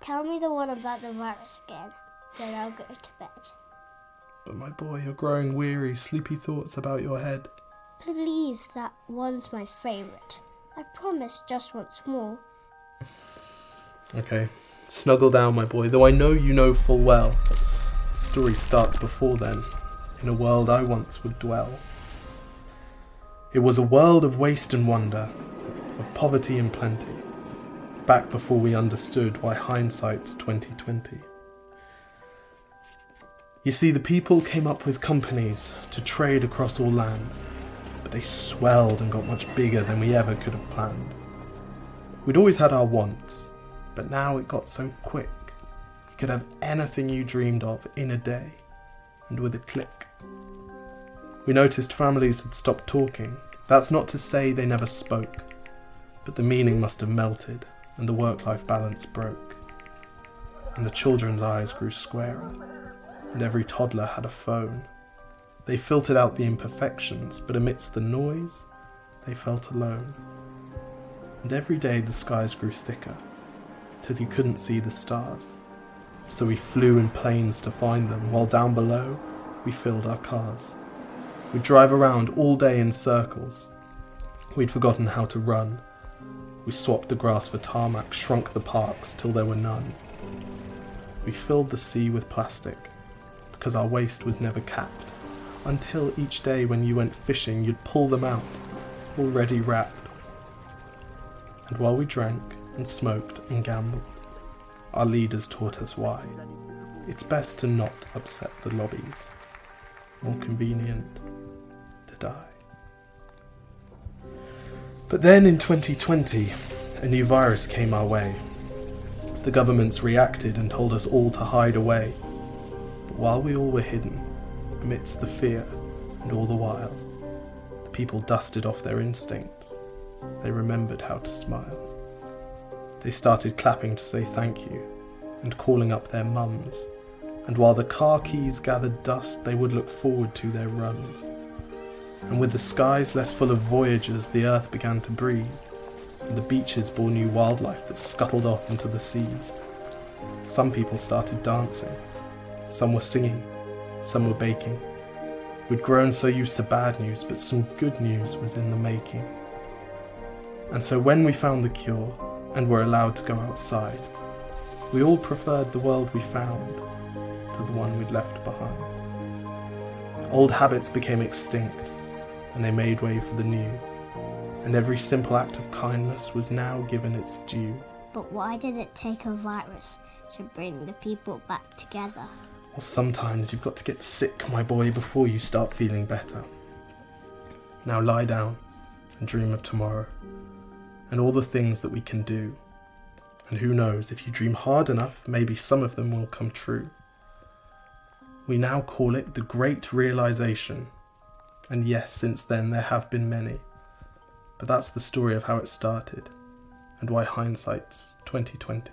Tell me the one about the virus again, then I'll go to bed. But my boy, you're growing weary, sleepy thoughts about your head. Please, that one's my favourite. I promise just once more. Okay, snuggle down, my boy, though I know you know full well. The story starts before then, in a world I once would dwell. It was a world of waste and wonder, of poverty and plenty, back before we understood why hindsight's 2020. You see, the people came up with companies to trade across all lands, but they swelled and got much bigger than we ever could have planned. We'd always had our wants, but now it got so quick. You could have anything you dreamed of in a day, and with a click. We noticed families had stopped talking. That's not to say they never spoke, but the meaning must have melted, and the work-life balance broke. And the children's eyes grew squarer, and every toddler had a phone. They filtered out the imperfections, but amidst the noise, they felt alone. And every day the skies grew thicker, till you couldn't see the stars. So we flew in planes to find them, while down below, we filled our cars. We'd drive around all day in circles. We'd forgotten how to run. We swapped the grass for tarmac, shrunk the parks till there were none. We filled the sea with plastic, because our waste was never capped, until each day when you went fishing you'd pull them out, already wrapped. And while we drank and smoked and gambled, our leaders taught us why. It's best to not upset the lobbies. More convenient to die. But then in 2020, a new virus came our way. The governments reacted and told us all to hide away. But while we all were hidden, amidst the fear and all the while, the people dusted off their instincts. They remembered how to smile. They started clapping to say thank you and calling up their mums. And while the car keys gathered dust, they would look forward to their runs. And with the skies less full of voyagers, the earth began to breathe, and the beaches bore new wildlife that scuttled off into the seas. Some people started dancing, some were singing, some were baking. We'd grown so used to bad news, but some good news was in the making. And so when we found the cure, and were allowed to go outside, we all preferred the world we found to the one we'd left behind. Old habits became extinct, and they made way for the new, and every simple act of kindness was now given its due. But why did it take a virus to bring the people back together? Well, sometimes you've got to get sick, my boy, before you start feeling better. Now lie down and dream of tomorrow, and all the things that we can do. And who knows, if you dream hard enough, maybe some of them will come true. We now call it the Great Realization. And yes, since then there have been many. But that's the story of how it started, and why hindsight's 2020.